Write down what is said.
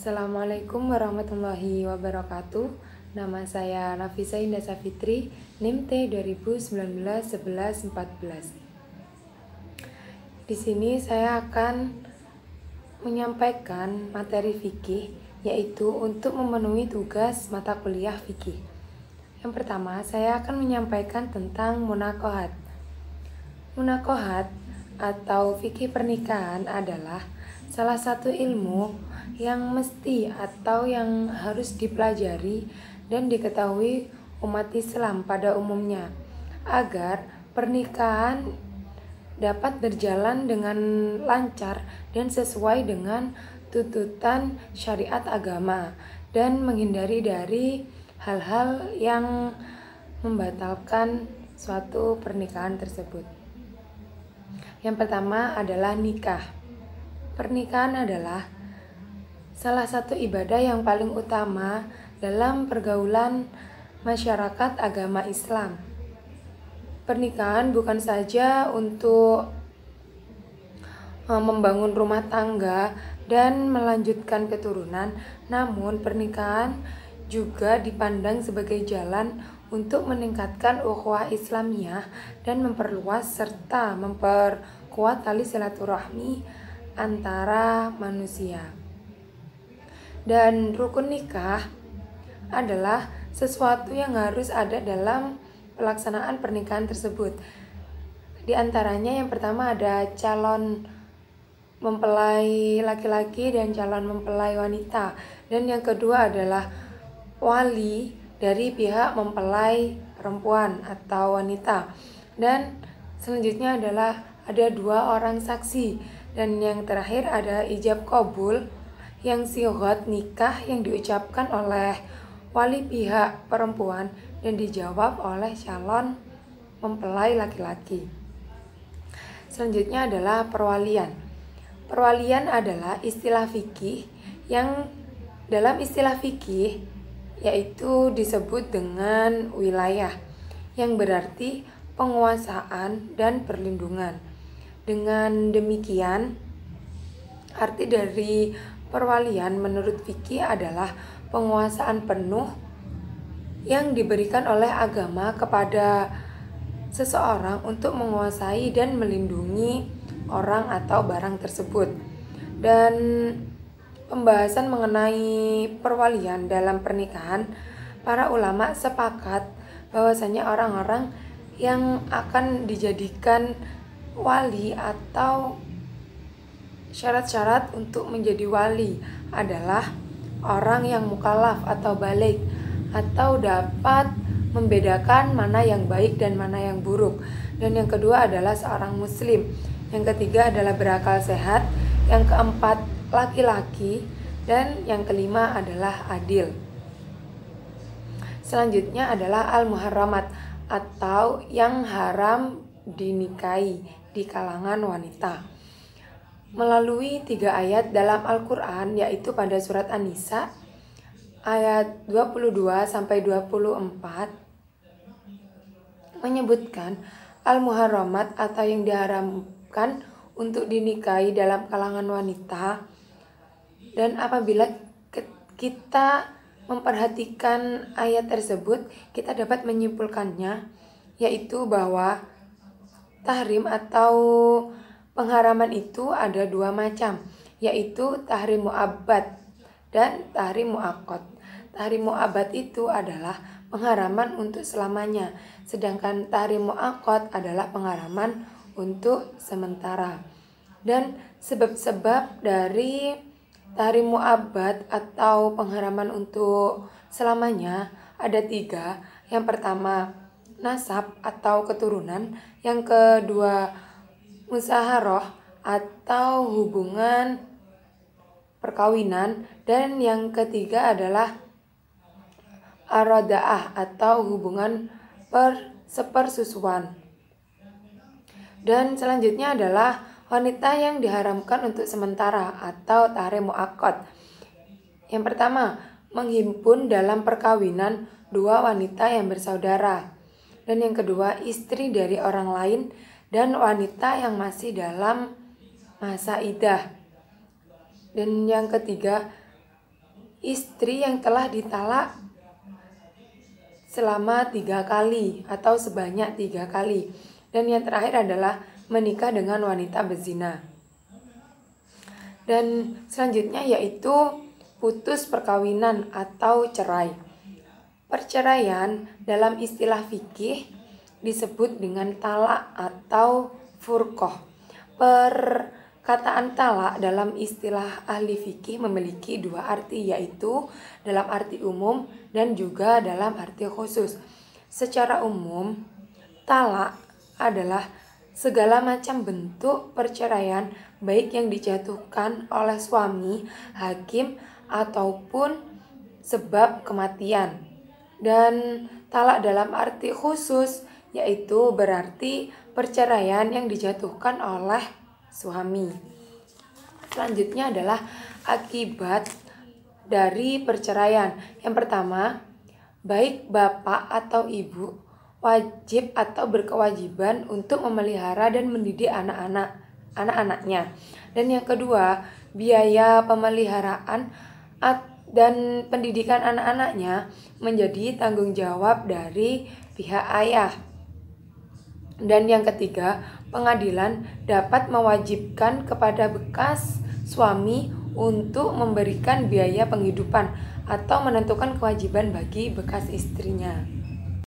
Assalamualaikum warahmatullahi wabarakatuh. Nama saya Nafisa Indah Safitri, NIM T 2019-11-14. Di sini saya akan menyampaikan materi fikih, yaitu untuk memenuhi tugas mata kuliah fikih. Yang pertama, saya akan menyampaikan tentang munakohat. Munakohat atau fikih pernikahan adalah salah satu ilmu yang mesti atau yang harus dipelajari dan diketahui umat Islam pada umumnya agar pernikahan dapat berjalan dengan lancar dan sesuai dengan tuntutan syariat agama dan menghindari dari hal-hal yang membatalkan suatu pernikahan tersebut. Yang pertama adalah nikah. Pernikahan adalah salah satu ibadah yang paling utama dalam pergaulan masyarakat agama Islam. Pernikahan bukan saja untuk membangun rumah tangga dan melanjutkan keturunan, namun pernikahan juga dipandang sebagai jalan untuk meningkatkan ukhuwah Islamiyah dan memperluas serta memperkuat tali silaturahmi antara manusia. Dan rukun nikah adalah sesuatu yang harus ada dalam pelaksanaan pernikahan tersebut. Di antaranya yang pertama ada calon mempelai laki-laki dan calon mempelai wanita. Dan yang kedua adalah wali dari pihak mempelai perempuan atau wanita. Dan selanjutnya adalah ada 2 orang saksi. Dan yang terakhir ada ijab qabul yang sighat nikah yang diucapkan oleh wali pihak perempuan dan dijawab oleh calon mempelai laki-laki. Selanjutnya adalah perwalian. Perwalian adalah istilah fikih yang dalam istilah fikih yaitu disebut dengan wilayah yang berarti penguasaan dan perlindungan. Dengan demikian, arti dari perwalian menurut fikih adalah penguasaan penuh yang diberikan oleh agama kepada seseorang untuk menguasai dan melindungi orang atau barang tersebut. Dan pembahasan mengenai perwalian dalam pernikahan, para ulama sepakat bahwasanya orang-orang yang akan dijadikan wali atau syarat-syarat untuk menjadi wali adalah orang yang mukallaf atau balik atau dapat membedakan mana yang baik dan mana yang buruk. Dan yang kedua adalah seorang muslim. Yang ketiga adalah berakal sehat. Yang keempat laki-laki. Dan yang kelima adalah adil. Selanjutnya adalah al-muharramat atau yang haram dinikahi di kalangan wanita. Melalui 3 ayat dalam Al-Quran, yaitu pada surat An-Nisa ayat 22-24 menyebutkan al-muharramat atau yang diharamkan untuk dinikahi dalam kalangan wanita. Dan apabila kita memperhatikan ayat tersebut, kita dapat menyimpulkannya, yaitu bahwa tahrim atau pengharaman itu ada 2 macam, yaitu tahrim mu'abbad dan tahrim mu'aqqad. Tahrim mu'abbad itu adalah pengharaman untuk selamanya, sedangkan tahrim mu'aqqad adalah pengharaman untuk sementara. Dan sebab-sebab dari tahrim mu'abbad atau pengharaman untuk selamanya ada 3. Yang pertama nasab atau keturunan, yang kedua musaharoh atau hubungan perkawinan, dan yang ketiga adalah ar-rada'ah atau hubungan sepersusuan. Dan selanjutnya adalah wanita yang diharamkan untuk sementara atau tahrim mu'aqqad. Yang pertama, menghimpun dalam perkawinan 2 wanita yang bersaudara. Dan yang kedua, istri dari orang lain dan wanita yang masih dalam masa iddah. Dan yang ketiga, istri yang telah ditalak selama 3 kali atau sebanyak 3 kali. Dan yang terakhir adalah menikah dengan wanita berzina. Dan selanjutnya yaitu putus perkawinan atau cerai. Perceraian dalam istilah fikih disebut dengan talak atau furqah. Perkataan talak dalam istilah ahli fikih memiliki 2 arti, yaitu dalam arti umum dan juga dalam arti khusus. Secara umum, talak adalah segala macam bentuk perceraian baik yang dijatuhkan oleh suami, hakim, ataupun sebab kematian. Dan talak dalam arti khusus yaitu berarti perceraian yang dijatuhkan oleh suami. Selanjutnya adalah akibat dari perceraian. Yang pertama, baik bapak atau ibu wajib atau berkewajiban untuk memelihara dan mendidik anak-anaknya. Dan yang kedua, biaya pemeliharaan dan pendidikan anak-anaknya menjadi tanggung jawab dari pihak ayah. Dan yang ketiga, pengadilan dapat mewajibkan kepada bekas suami untuk memberikan biaya penghidupan atau menentukan kewajiban bagi bekas istrinya.